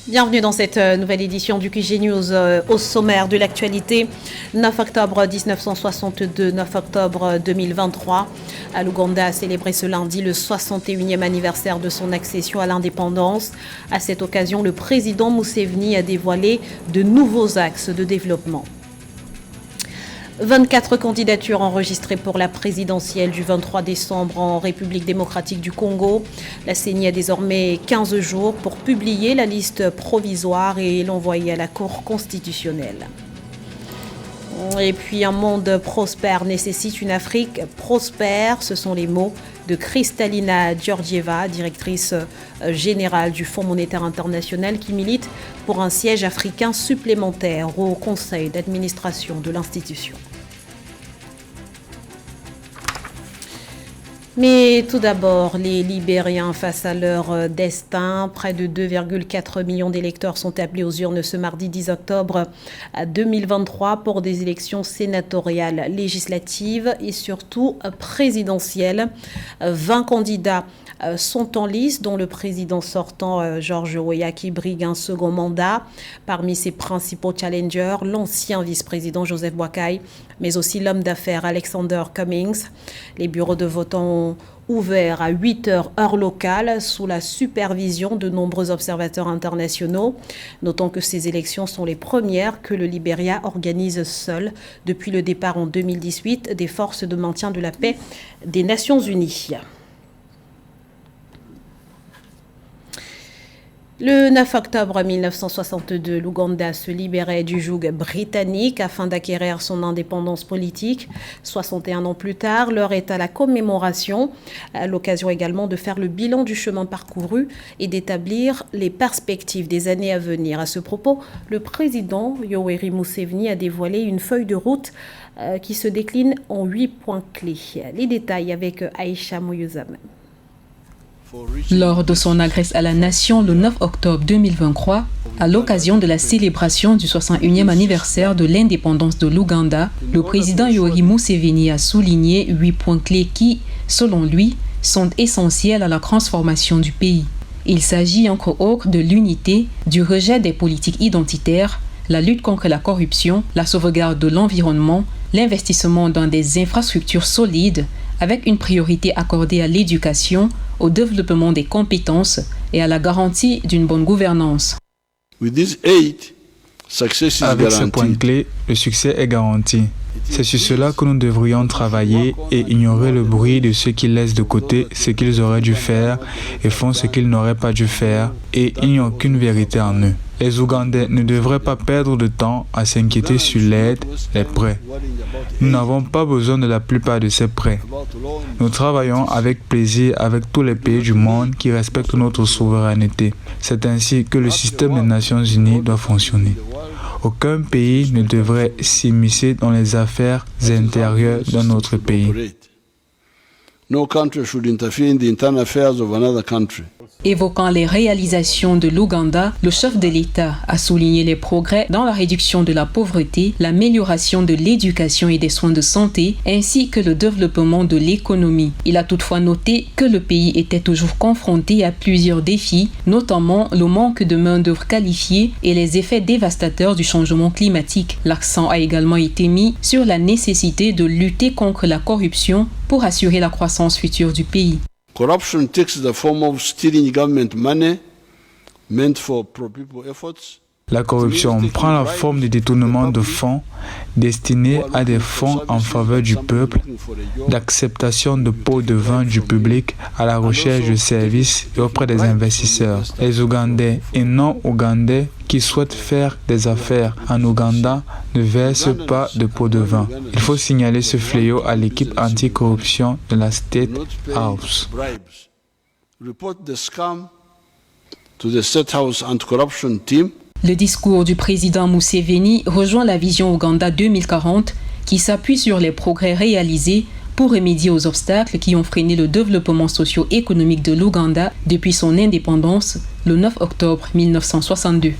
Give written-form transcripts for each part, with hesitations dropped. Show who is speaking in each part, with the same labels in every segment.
Speaker 1: Bienvenue dans cette nouvelle édition du QG News au sommaire de l'actualité. 9 octobre 1962, 9 octobre 2023. L'Ouganda a célébré ce lundi le 61e anniversaire de son accession à l'indépendance. À cette occasion, le président Museveni a dévoilé de nouveaux axes de développement. 24 candidatures enregistrées pour la présidentielle du 23 décembre en République démocratique du Congo. La CENI a désormais 15 jours pour publier la liste provisoire et l'envoyer à la Cour constitutionnelle. Et puis un monde prospère nécessite une Afrique prospère. Ce sont les mots de Kristalina Georgieva, directrice générale du Fonds monétaire international, qui milite pour un siège africain supplémentaire au conseil d'administration de l'institution. Mais tout d'abord, les Libériens face à leur destin. Près de 2,4 millions d'électeurs sont appelés aux urnes ce mardi 10 octobre 2023 pour des élections sénatoriales, législatives et surtout présidentielles. 20 candidats sont en lice, dont le président sortant George Weah qui brigue un second mandat. Parmi ses principaux challengers, l'ancien vice-président Joseph Boakai, mais aussi l'homme d'affaires Alexander Cummings. Les bureaux de vote ont ouvert à 8h heure locale sous la supervision de nombreux observateurs internationaux. Notons que ces élections sont les premières que le Libéria organise seul depuis le départ en 2018 des forces de maintien de la paix des Nations Unies. Le 9 octobre 1962, l'Ouganda se libérait du joug britannique afin d'acquérir son indépendance politique. 61 ans plus tard, l'heure est à la commémoration, à l'occasion également de faire le bilan du chemin parcouru et d'établir les perspectives des années à venir. À ce propos, le président Yoweri Museveni a dévoilé une feuille de route qui se décline en 8 points clés. Les détails avec Aïcha Moyouzam.
Speaker 2: Lors de son adresse à la nation le 9 octobre 2023, à l'occasion de la célébration du 61e anniversaire de l'indépendance de l'Ouganda, le président Yoweri Museveni a souligné 8 points clés qui, selon lui, sont essentiels à la transformation du pays. Il s'agit entre autres de l'unité, du rejet des politiques identitaires, la lutte contre la corruption, la sauvegarde de l'environnement, l'investissement dans des infrastructures solides, avec une priorité accordée à l'éducation, au développement des compétences et à la garantie d'une bonne gouvernance.
Speaker 3: Avec ce point clé, le succès est garanti. C'est sur cela que nous devrions travailler et ignorer le bruit de ceux qui laissent de côté ce qu'ils auraient dû faire et font ce qu'ils n'auraient pas dû faire, et il n'y a aucune vérité en eux. Les Ougandais ne devraient pas perdre de temps à s'inquiéter sur l'aide, les prêts. Nous n'avons pas besoin de la plupart de ces prêts. Nous travaillons avec plaisir avec tous les pays du monde qui respectent notre souveraineté. C'est ainsi que le système des Nations Unies doit fonctionner. Aucun pays ne devrait s'immiscer dans les affaires intérieures d'un autre pays.
Speaker 4: No country should interfere in the internal affairs of another country.
Speaker 2: Évoquant les réalisations de l'Ouganda, le chef de l'État a souligné les progrès dans la réduction de la pauvreté, l'amélioration de l'éducation et des soins de santé, ainsi que le développement de l'économie. Il a toutefois noté que le pays était toujours confronté à plusieurs défis, notamment le manque de main-d'œuvre qualifiée et les effets dévastateurs du changement climatique. L'accent a également été mis sur la nécessité de lutter contre la corruption pour assurer la croissance future du pays.
Speaker 4: Corruption takes the form of stealing government money meant for pro-people efforts.
Speaker 3: La corruption prend la forme du détournement de fonds destinés à des fonds en faveur du peuple, d'acceptation de pots de vin du public à la recherche de services et auprès des investisseurs. Les Ougandais et non-Ougandais qui souhaitent faire des affaires en Ouganda ne versent pas de pots de vin. Il faut signaler ce fléau à l'équipe anticorruption de la State House.
Speaker 4: Report the scam to the State House anti-corruption team.
Speaker 2: Le discours du président Museveni rejoint la vision Ouganda 2040 qui s'appuie sur les progrès réalisés pour remédier aux obstacles qui ont freiné le développement socio-économique de l'Ouganda depuis son indépendance le 9 octobre 1962.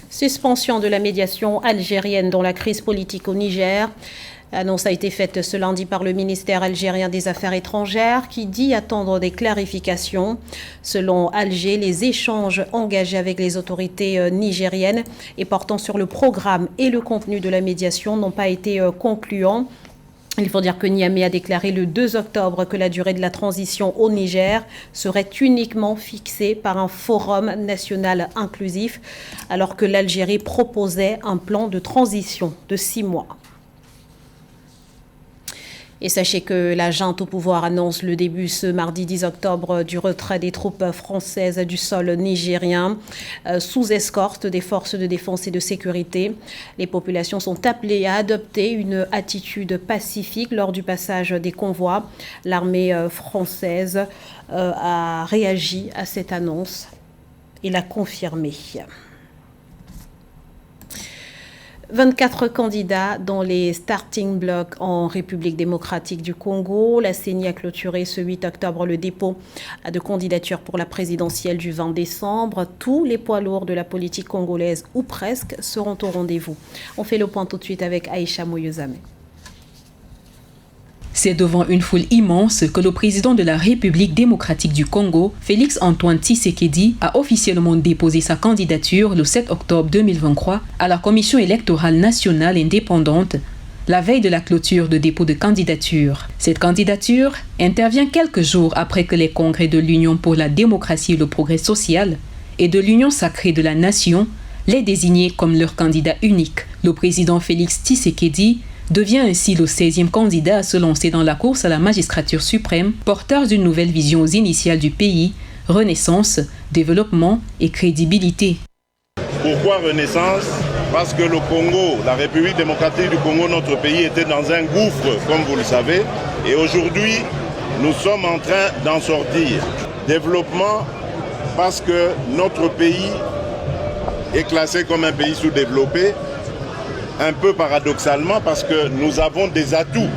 Speaker 1: Suspension de la médiation algérienne dans la crise politique au Niger. L'annonce a été faite ce lundi par le ministère algérien des Affaires étrangères qui dit attendre des clarifications. Selon Alger, les échanges engagés avec les autorités nigériennes et portant sur le programme et le contenu de la médiation n'ont pas été concluants. Il faut dire que Niamey a déclaré le 2 octobre que la durée de la transition au Niger serait uniquement fixée par un forum national inclusif, alors que l'Algérie proposait un plan de transition de 6 mois. Et sachez que la junte au pouvoir annonce le début ce mardi 10 octobre du retrait des troupes françaises du sol nigérien sous escorte des forces de défense et de sécurité. Les populations sont appelées à adopter une attitude pacifique lors du passage des convois. L'armée française a réagi à cette annonce et l'a confirmée. 24 candidats dans les starting blocks en République démocratique du Congo. La CENI a clôturé ce 8 octobre le dépôt de candidature pour la présidentielle du 20 décembre. Tous les poids lourds de la politique congolaise, ou presque, seront au rendez-vous. On fait le point tout de suite avec Aïcha Moyozame.
Speaker 2: C'est devant une foule immense que le président de la République démocratique du Congo, Félix-Antoine Tshisekedi, a officiellement déposé sa candidature le 7 octobre 2023 à la Commission électorale nationale indépendante, la veille de la clôture de dépôt de candidature. Cette candidature intervient quelques jours après que les congrès de l'Union pour la démocratie et le progrès social et de l'Union sacrée de la nation l'aient désigné comme leur candidat unique. Le président Félix Tshisekedi devient ainsi le 16e candidat à se lancer dans la course à la magistrature suprême, porteur d'une nouvelle vision aux initiales du pays, renaissance, développement et crédibilité.
Speaker 5: Pourquoi renaissance? Parce que le Congo, la République démocratique du Congo, notre pays, était dans un gouffre, comme vous le savez, et aujourd'hui, nous sommes en train d'en sortir. Développement, parce que notre pays est classé comme un pays sous-développé, un peu paradoxalement parce que nous avons des atouts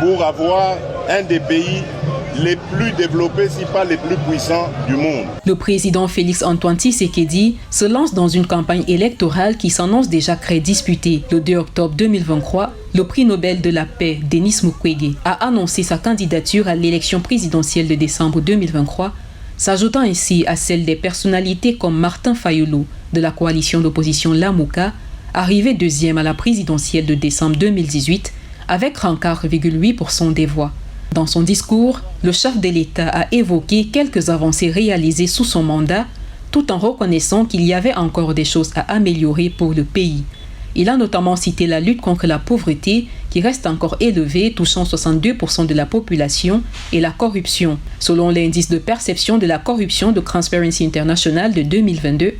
Speaker 5: pour avoir un des pays les plus développés, si pas les plus puissants du monde.
Speaker 2: Le président Félix-Antoine Tshisekedi se lance dans une campagne électorale qui s'annonce déjà très disputée. Le 2 octobre 2023, le prix Nobel de la paix, Denis Mukwege, a annoncé sa candidature à l'élection présidentielle de décembre 2023, s'ajoutant ainsi à celle des personnalités comme Martin Fayulu de la coalition d'opposition Lamuka, arrivé deuxième à la présidentielle de décembre 2018 avec 34,8% des voix. Dans son discours, le chef de l'État a évoqué quelques avancées réalisées sous son mandat, tout en reconnaissant qu'il y avait encore des choses à améliorer pour le pays. Il a notamment cité la lutte contre la pauvreté, qui reste encore élevée, touchant 62% de la population, et la corruption. Selon l'indice de perception de la corruption de Transparency International de 2022,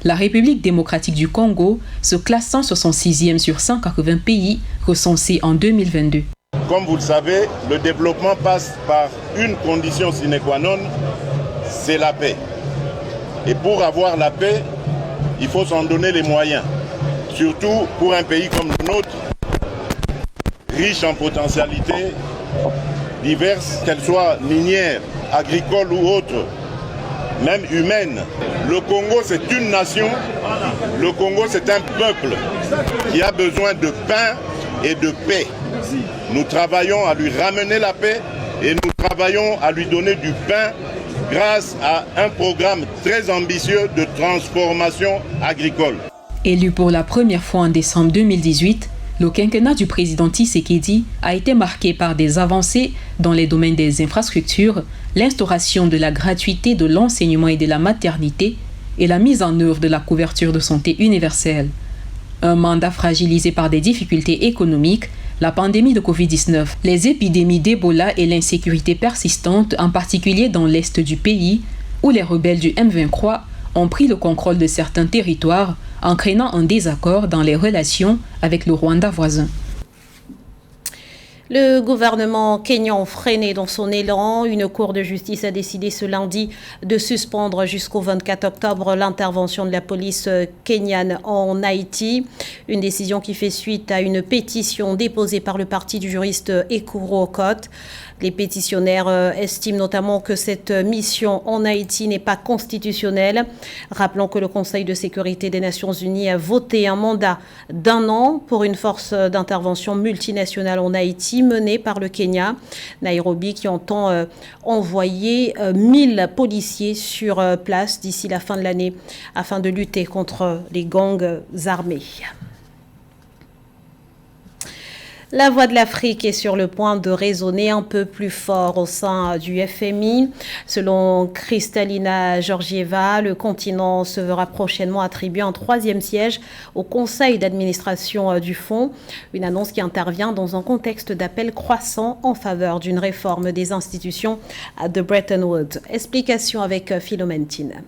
Speaker 2: la République démocratique du Congo se classe 166e sur 180 pays recensés en 2022.
Speaker 5: Comme vous le savez, le développement passe par une condition sine qua non, c'est la paix. Et pour avoir la paix, il faut s'en donner les moyens. Surtout pour un pays comme le nôtre, riche en potentialités diverses, qu'elles soient minières, agricoles ou autres, même humaine. Le Congo, c'est une nation. Le Congo, c'est un peuple qui a besoin de pain et de paix. Nous travaillons à lui ramener la paix et nous travaillons à lui donner du pain grâce à un programme très ambitieux de transformation agricole.
Speaker 2: Élu pour la première fois en décembre 2018, le quinquennat du président Tshisekedi a été marqué par des avancées dans les domaines des infrastructures, l'instauration de la gratuité de l'enseignement et de la maternité et la mise en œuvre de la couverture de santé universelle. Un mandat fragilisé par des difficultés économiques, la pandémie de Covid-19, les épidémies d'Ebola et l'insécurité persistante, en particulier dans l'est du pays, où les rebelles du M23 ont pris le contrôle de certains territoires, entraînant un désaccord dans les relations avec le Rwanda voisin.
Speaker 1: Le gouvernement kényan freiné dans son élan. Une cour de justice a décidé ce lundi de suspendre jusqu'au 24 octobre l'intervention de la police kenyane en Haïti. Une décision qui fait suite à une pétition déposée par le parti du juriste Ekuru Aukot. Les pétitionnaires estiment notamment que cette mission en Haïti n'est pas constitutionnelle. Rappelons que le Conseil de sécurité des Nations Unies a voté un mandat d'1 an pour une force d'intervention multinationale en Haïti menée par le Kenya, Nairobi, qui entend envoyer 1000 policiers sur place d'ici la fin de l'année afin de lutter contre les gangs armés. La Voix de l'Afrique est sur le point de résonner un peu plus fort au sein du FMI. Selon Kristalina Georgieva, le continent se verra prochainement attribuer un 3e siège au conseil d'administration du fonds. Une annonce qui intervient dans un contexte d'appel croissant en faveur d'une réforme des institutions de Bretton Woods. Explication avec Philomène Tine.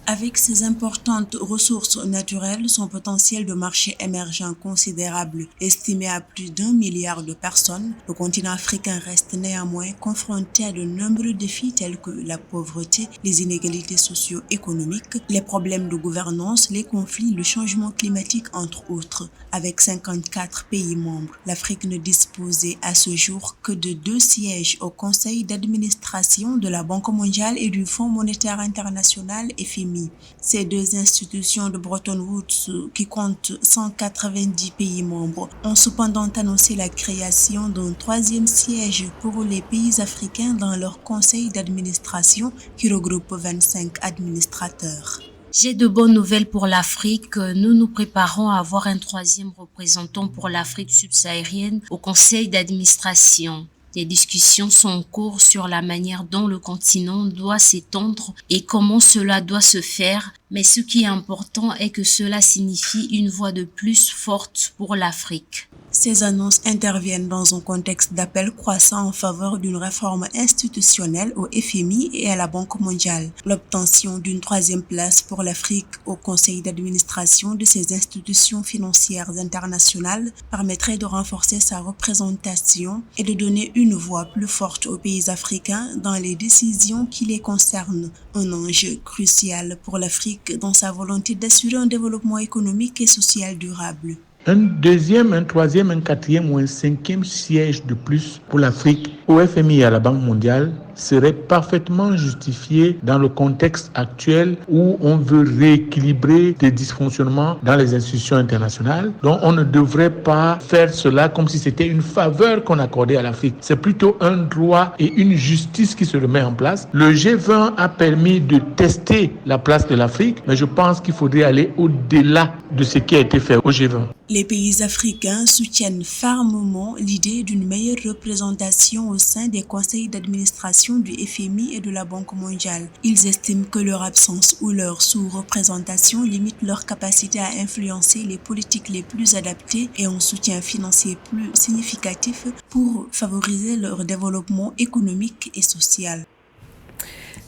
Speaker 6: Avec ses importantes ressources naturelles, son potentiel de marché émergent considérable, estimé à plus d'1 milliard de personnes, le continent africain reste néanmoins confronté à de nombreux défis tels que la pauvreté, les inégalités socio-économiques, les problèmes de gouvernance, les conflits, le changement climatique, entre autres. Avec 54 pays membres, l'Afrique ne disposait à ce jour que de 2 sièges au conseil d'administration de la Banque mondiale et du Fonds monétaire international FMI. Ces 2 institutions de Bretton Woods, qui comptent 190 pays membres, ont cependant annoncé la création d'un 3e siège pour les pays africains dans leur conseil d'administration qui regroupe 25 administrateurs.
Speaker 7: J'ai de bonnes nouvelles pour l'Afrique. Nous nous préparons à avoir un 3e représentant pour l'Afrique subsaharienne au conseil d'administration. Des discussions sont en cours sur la manière dont le continent doit s'étendre et comment cela doit se faire, mais ce qui est important est que cela signifie une voix de plus forte pour l'Afrique.
Speaker 6: Ces annonces interviennent dans un contexte d'appel croissant en faveur d'une réforme institutionnelle au FMI et à la Banque mondiale. L'obtention d'une 3e place pour l'Afrique au conseil d'administration de ces institutions financières internationales permettrait de renforcer sa représentation et de donner une voix plus forte aux pays africains dans les décisions qui les concernent. Un enjeu crucial pour l'Afrique dans sa volonté d'assurer un développement économique et social durable.
Speaker 8: Un 2e, un 3e, un 4e ou un 5e siège de plus pour l'Afrique au FMI et à la Banque mondiale serait parfaitement justifié dans le contexte actuel où on veut rééquilibrer des dysfonctionnements dans les institutions internationales. Donc on ne devrait pas faire cela comme si c'était une faveur qu'on accordait à l'Afrique. C'est plutôt un droit et une justice qui se remet en place. Le G20 a permis de tester la place de l'Afrique, mais je pense qu'il faudrait aller au-delà de ce qui a été fait au G20.
Speaker 6: Les pays africains soutiennent fermement l'idée d'une meilleure représentation au sein des conseils d'administration du FMI et de la Banque mondiale. Ils estiment que leur absence ou leur sous-représentation limite leur capacité à influencer les politiques les plus adaptées et un soutien financier plus significatif pour favoriser leur développement économique et social.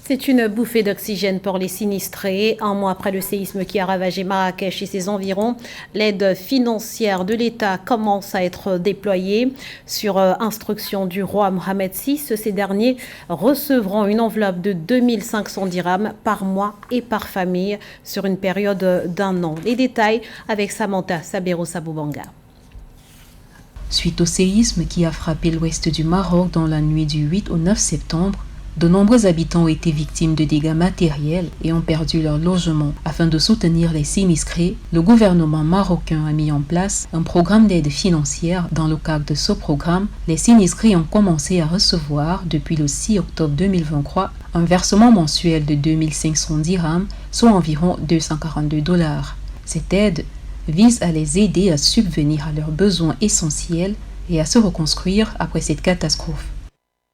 Speaker 1: C'est une bouffée d'oxygène pour les sinistrés. 1 mois après le séisme qui a ravagé Marrakech et ses environs, l'aide financière de l'État commence à être déployée. Sur instruction du roi Mohamed VI, ces derniers recevront une enveloppe de 2500 dirhams par mois et par famille sur une période d'1 an. Les détails avec Samantha Sabero-Saboubanga.
Speaker 2: Suite au séisme qui a frappé l'ouest du Maroc dans la nuit du 8 au 9 septembre, de nombreux habitants ont été victimes de dégâts matériels et ont perdu leur logement. Afin de soutenir les sinistrés, le gouvernement marocain a mis en place un programme d'aide financière. Dans le cadre de ce programme, les sinistrés ont commencé à recevoir, depuis le 6 octobre 2023, un versement mensuel de 2500 dirhams, soit environ $242. Cette aide vise à les aider à subvenir à leurs besoins essentiels et à se reconstruire après cette catastrophe.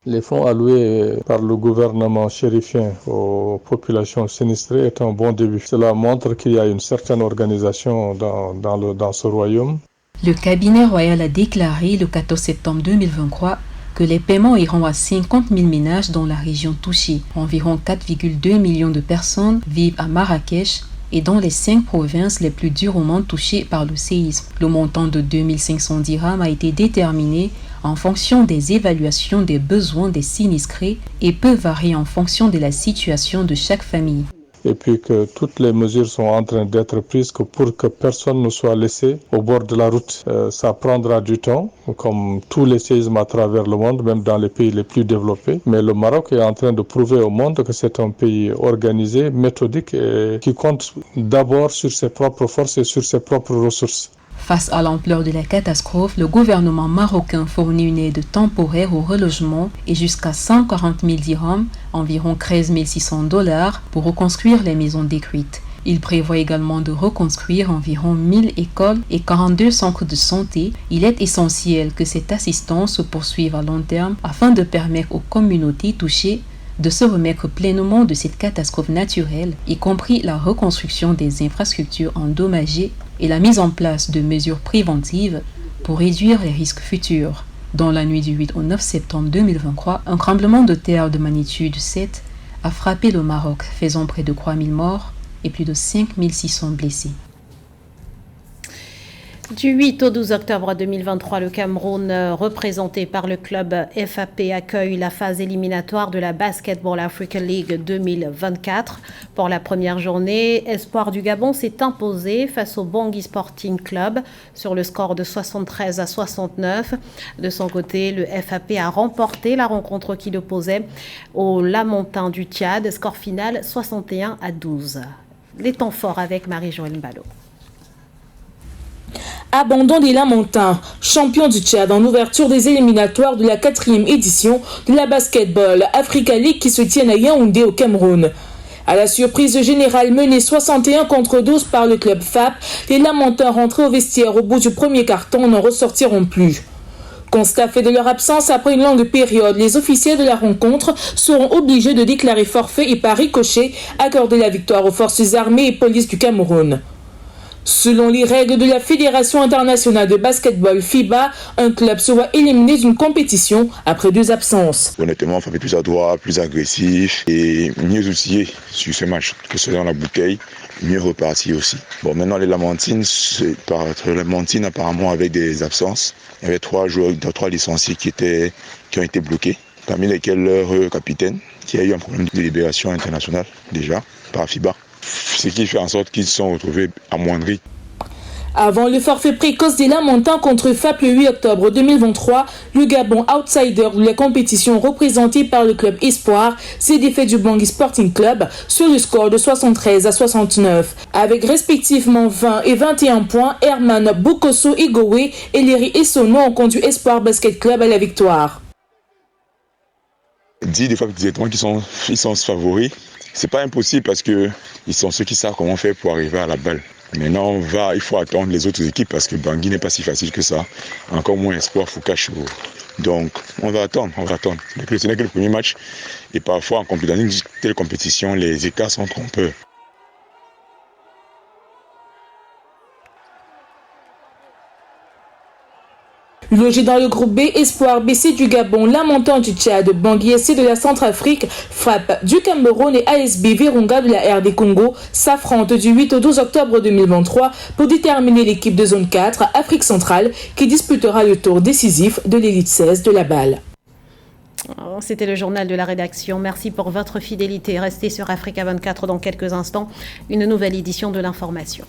Speaker 9: Les fonds alloués par le gouvernement chérifien aux populations sinistrées est un bon début. Cela montre qu'il y a une certaine organisation dans ce royaume.
Speaker 2: Le cabinet royal a déclaré le 14 septembre 2023 que les paiements iront à 50 000 ménages dans la région touchée. Environ 4,2 millions de personnes vivent à Marrakech et dans les 5 provinces les plus durement touchées par le séisme. Le montant de 2500 dirhams a été déterminé en fonction des évaluations des besoins des sinistrés et peut varier en fonction de la situation de chaque famille.
Speaker 9: Et puis que toutes les mesures sont en train d'être prises pour que personne ne soit laissé au bord de la route. Ça prendra du temps, comme tous les séismes à travers le monde, même dans les pays les plus développés. Mais le Maroc est en train de prouver au monde que c'est un pays organisé, méthodique et qui compte d'abord sur ses propres forces et sur ses propres ressources.
Speaker 2: Face à l'ampleur de la catastrophe, le gouvernement marocain fournit une aide temporaire au relogement et jusqu'à 140 000 dirhams, environ 13 600 $, pour reconstruire les maisons détruites. Il prévoit également de reconstruire environ 1000 écoles et 42 centres de santé. Il est essentiel que cette assistance se poursuive à long terme afin de permettre aux communautés touchées de se remettre pleinement de cette catastrophe naturelle, y compris la reconstruction des infrastructures endommagées et la mise en place de mesures préventives pour réduire les risques futurs. Dans la nuit du 8 au 9 septembre 2023, un tremblement de terre de magnitude 7 a frappé le Maroc, faisant près de 3000 morts et plus de 5600 blessés.
Speaker 1: Du 8 au 12 octobre 2023, le Cameroun, représenté par le club FAP, accueille la phase éliminatoire de la Basketball Africa League 2024. Pour la première journée, Espoir du Gabon s'est imposé face au Bangui Sporting Club sur le score de 73-69. De son côté, le FAP a remporté la rencontre qui l'opposait au Lamontin du Tchad, score final 61-12. Les temps forts avec Marie-Joëlle Mbalo.
Speaker 10: Abandon des Lamontins, champion du Tchad en ouverture des éliminatoires de la 4e édition de la Basketball Africa League qui se tiennent à Yaoundé au Cameroun. À la surprise générale menée 61-12 par le club FAP, les Lamontins rentrés au vestiaire au bout du premier quart-temps n'en ressortiront plus. Constat fait de leur absence après une longue période, les officiels de la rencontre seront obligés de déclarer forfait et par ricochet accorder la victoire aux forces armées et police du Cameroun. Selon les règles de la Fédération internationale de basketball FIBA, un club se voit éliminé d'une compétition après 2 absences.
Speaker 11: Honnêtement, on fait plus adroit, plus agressif et mieux outillé sur ce match que ceux dans la bouteille, mieux reparti aussi. Bon, maintenant les Lamontines apparemment avec des absences. Il y avait 3 joueurs, 3 licenciés qui ont été bloqués, parmi lesquels leur capitaine, qui a eu un problème de libération internationale déjà par FIBA. Ce qui fait en sorte qu'ils se sont retrouvés amoindris.
Speaker 10: Avant le forfait précoce des Lamontins contre FAP le 8 octobre 2023, le Gabon, outsider de la compétition représenté par le club Espoir, s'est défait du Bangui Sporting Club sur le score de 73-69. Avec respectivement 20 et 21 points, Herman Bokoso Igowe et Léry Essono ont conduit Espoir Basket Club à la victoire.
Speaker 11: Dit des fois directement qu'ils sont favoris. C'est pas impossible parce que ils sont ceux qui savent comment faire pour arriver à la balle. Maintenant, il faut attendre les autres équipes parce que Bangui n'est pas si facile que ça. Encore moins Espoir, Foucault. Donc, on va attendre. Ce n'est que le premier match. Et parfois, en une telle compétition, les écarts sont trompeurs.
Speaker 10: Logé dans le groupe B, Espoir BC du Gabon, Lamontin du Tchad, Bangui SC de la Centrafrique, FAP du Cameroun et ASB Virunga de la RD Congo s'affrontent du 8 au 12 octobre 2023 pour déterminer l'équipe de zone 4, Afrique centrale, qui disputera le tour décisif de l'élite 16 de la balle.
Speaker 1: C'était le journal de la rédaction. Merci pour votre fidélité. Restez sur Africa 24 dans quelques instants. Une nouvelle édition de l'information.